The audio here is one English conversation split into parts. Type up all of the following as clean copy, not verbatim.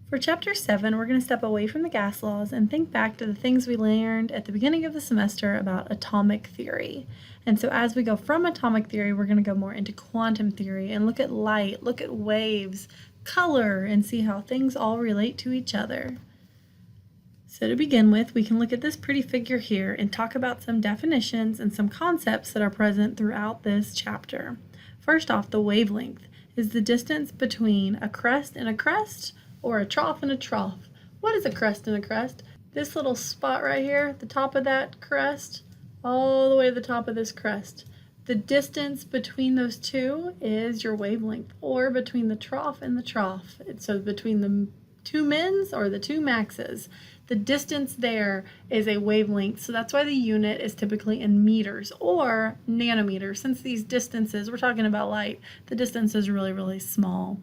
For Chapter 7, we're going to step away from the gas laws and think back to the things we learned at the beginning of the semester about atomic theory. And so as we go from atomic theory, we're going to go more into quantum theory and look at light, look at waves, color, and see how things all relate to each other. So to begin with, we can look at this pretty figure here and talk about some definitions and some concepts that are present throughout this chapter. First off, the wavelength is the distance between a crest and a crest, or a trough and a trough. What is a crest and a crest? This little spot right here, the top of that crest, all the way to the top of this crest. The distance between those two is your wavelength, or between the trough and the trough. So between the two mins or the two maxes, the distance there is a wavelength. So that's why the unit is typically in meters or nanometers. Since these distances, we're talking about light, the distance is really, really small.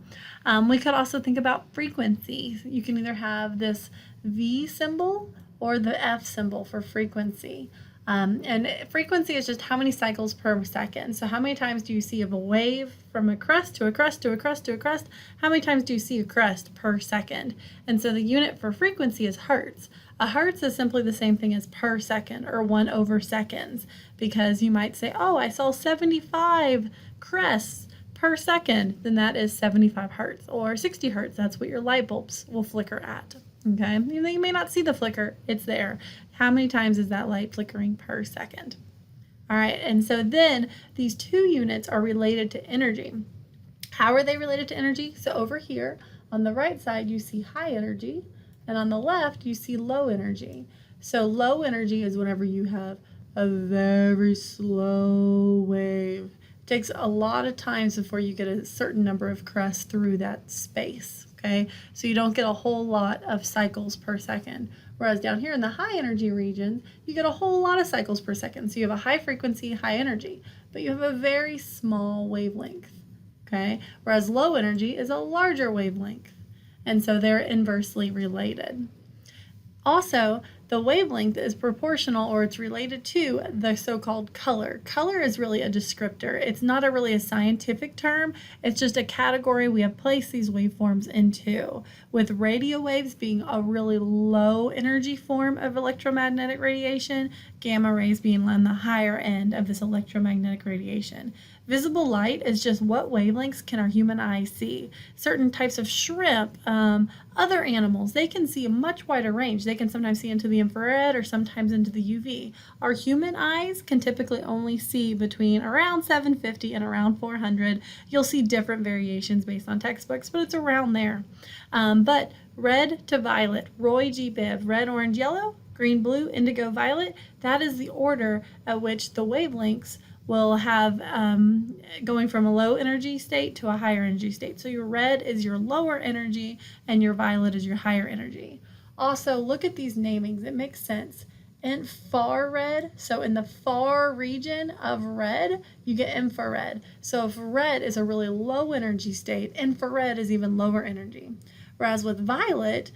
We could also think about frequency. You can either have this V symbol or the F symbol for frequency. And frequency is just how many cycles per second. So how many times do you see of a wave from a crest to a crest to a crest to a crest? How many times do you see a crest per second? And so the unit for frequency is hertz. A hertz is simply the same thing as per second, or 1/seconds, because you might say, oh, I saw 75 crests per second, then that is 75 hertz, or 60 hertz. That's what your light bulbs will flicker at. Okay, you may not see the flicker, it's there. How many times is that light flickering per second? All right, and so then these two units are related to energy. How are they related to energy? So over here on the right side, you see high energy, and on the left, you see low energy. So low energy is whenever you have a very slow wave. It takes a lot of times before you get a certain number of crests through that space, okay? So you don't get a whole lot of cycles per second. Whereas down here in the high energy region, you get a whole lot of cycles per second. So you have a high frequency, high energy, but you have a very small wavelength, okay? Whereas low energy is a larger wavelength. And so they're inversely related. Also, the wavelength is proportional, or it's related to the so-called color. Color is really a descriptor. It's not really a scientific term. It's just a category we have placed these waveforms into, with radio waves being a really low energy form of electromagnetic radiation, gamma rays being on the higher end of this electromagnetic radiation. Visible light is just what wavelengths can our human eyes see. Certain types of shrimp, other animals, they can see a much wider range. They can sometimes see into the infrared or sometimes into the UV. Our human eyes can typically only see between around 750 and around 400. You'll see different variations based on textbooks, but it's around there. But red to violet, Roy G. Biv, red, orange, yellow, green, blue, indigo, violet, that is the order at which the wavelengths will have going from a low energy state to a higher energy state. So your red is your lower energy and your violet is your higher energy. Also, look at these namings. It makes sense. Infrared, so in the far region of red, you get infrared. So if red is a really low energy state, infrared is even lower energy. Whereas with violet,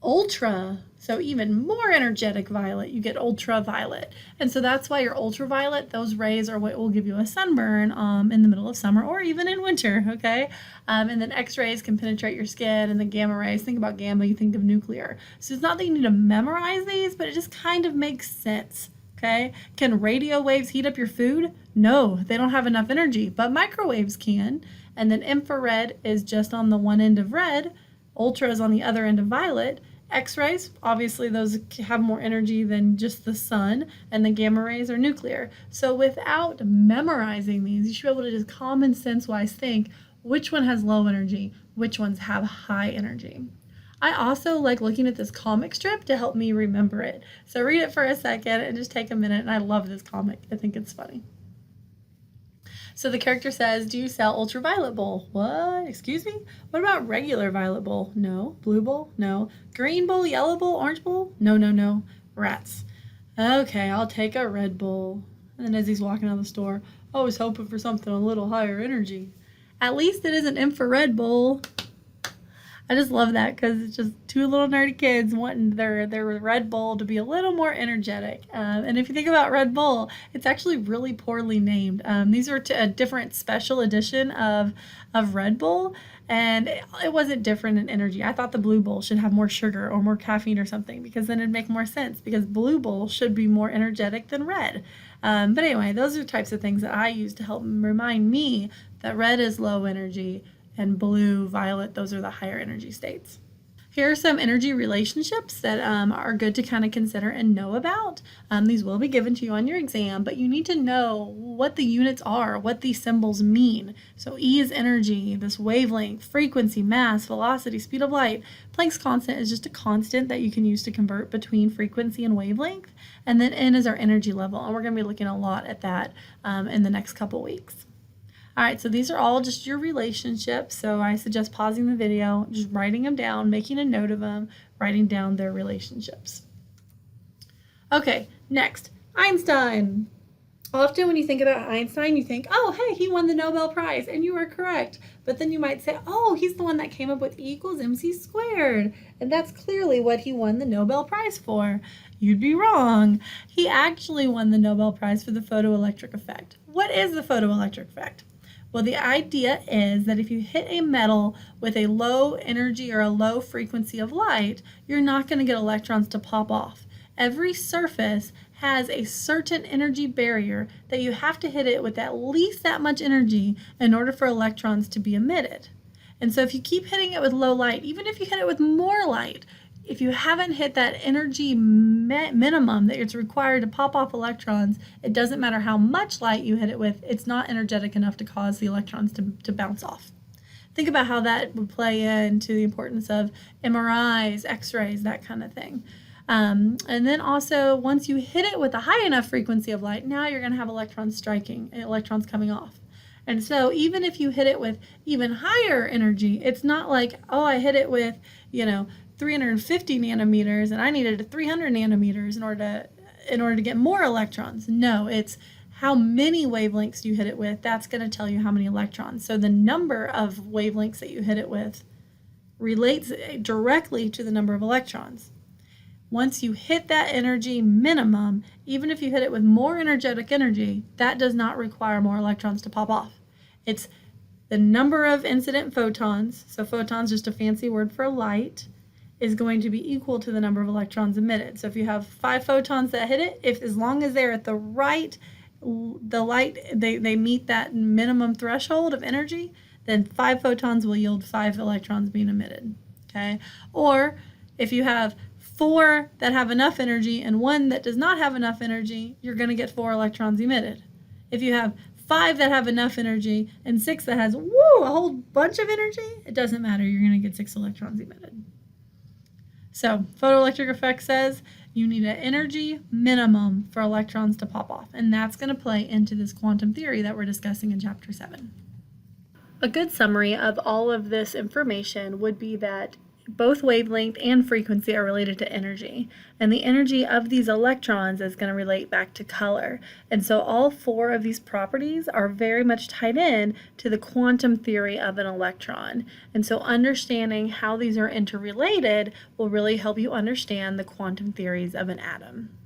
ultra, so even more energetic violet, you get ultraviolet. And so that's why your ultraviolet, those rays are what will give you a sunburn in the middle of summer or even in winter, okay? And then X-rays can penetrate your skin, and the gamma rays, think about gamma, you think of nuclear. So it's not that you need to memorize these, but it just kind of makes sense, okay? Can radio waves heat up your food? No, they don't have enough energy, but microwaves can. And then infrared is just on the one end of red, ultra is on the other end of violet. X-rays, obviously those have more energy than just the sun, and the gamma rays are nuclear. So without memorizing these, you should be able to just common sense-wise think which one has low energy, which ones have high energy. I also like looking at this comic strip to help me remember it. So read it for a second and just take a minute, and I love this comic. I think it's funny. So the character says, do you sell ultraviolet bowl? What? Excuse me? What about regular violet bowl? No. Blue bowl? No. Green bowl, yellow bowl, orange bowl? No, no, no. Rats. Okay, I'll take a red bowl. And then as he's walking out of the store, I was hoping for something a little higher energy. At least it is an infrared bowl. I just love that because it's just two little nerdy kids wanting their Red Bull to be a little more energetic. And if you think about Red Bull, it's actually really poorly named. These were a different special edition of Red Bull, and it wasn't different in energy. I thought the Blue Bull should have more sugar or more caffeine or something because then it'd make more sense because Blue Bull should be more energetic than red. But anyway, those are the types of things that I use to help remind me that red is low energy and blue, violet, those are the higher energy states. Here are some energy relationships that are good to kind of consider and know about. These will be given to you on your exam, but you need to know what the units are, what these symbols mean. So E is energy, this wavelength, frequency, mass, velocity, speed of light. Planck's constant is just a constant that you can use to convert between frequency and wavelength. And then N is our energy level, and we're going to be looking a lot at that in the next couple weeks. All right, so these are all just your relationships. So I suggest pausing the video, just writing them down, making a note of them, writing down their relationships. Okay, next, Einstein. Often when you think about Einstein, you think, oh, hey, he won the Nobel Prize, and you are correct. But then you might say, oh, he's the one that came up with E equals mc squared. And that's clearly what he won the Nobel Prize for. You'd be wrong. He actually won the Nobel Prize for the photoelectric effect. What is the photoelectric effect? Well, the idea is that if you hit a metal with a low energy or a low frequency of light, you're not going to get electrons to pop off. Every surface has a certain energy barrier that you have to hit it with at least that much energy in order for electrons to be emitted. And so if you keep hitting it with low light, even if you hit it with more light, if you haven't hit that energy minimum that it's required to pop off electrons, it doesn't matter how much light you hit it with, it's not energetic enough to cause the electrons to bounce off. Think about how that would play into the importance of MRIs, X-rays, that kind of thing. And then also, once you hit it with a high enough frequency of light, now you're going to have electrons striking and electrons coming off. And so even if you hit it with even higher energy, it's not like, oh, I hit it with, 350 nanometers and I needed 300 nanometers in order to get more electrons. No, it's how many wavelengths you hit it with. That's going to tell you how many electrons. So the number of wavelengths that you hit it with relates directly to the number of electrons. Once you hit that energy minimum, even if you hit it with more energetic energy, that does not require more electrons to pop off. It's the number of incident photons, so photons just a fancy word for light, is going to be equal to the number of electrons emitted. So if you have 5 photons that hit it, as long as they're at the light, they meet that minimum threshold of energy, then 5 photons will yield 5 electrons being emitted. Okay? Or if you have 4 that have enough energy and 1 that does not have enough energy, you're going to get 4 electrons emitted. If you have 5 that have enough energy and 6 that has a whole bunch of energy, it doesn't matter. You're going to get 6 electrons emitted. So photoelectric effect says you need an energy minimum for electrons to pop off, and that's going to play into this quantum theory that we're discussing in Chapter 7. A good summary of all of this information would be that both wavelength and frequency are related to energy, and the energy of these electrons is going to relate back to color. And so all 4 of these properties are very much tied in to the quantum theory of an electron. And so understanding how these are interrelated will really help you understand the quantum theories of an atom.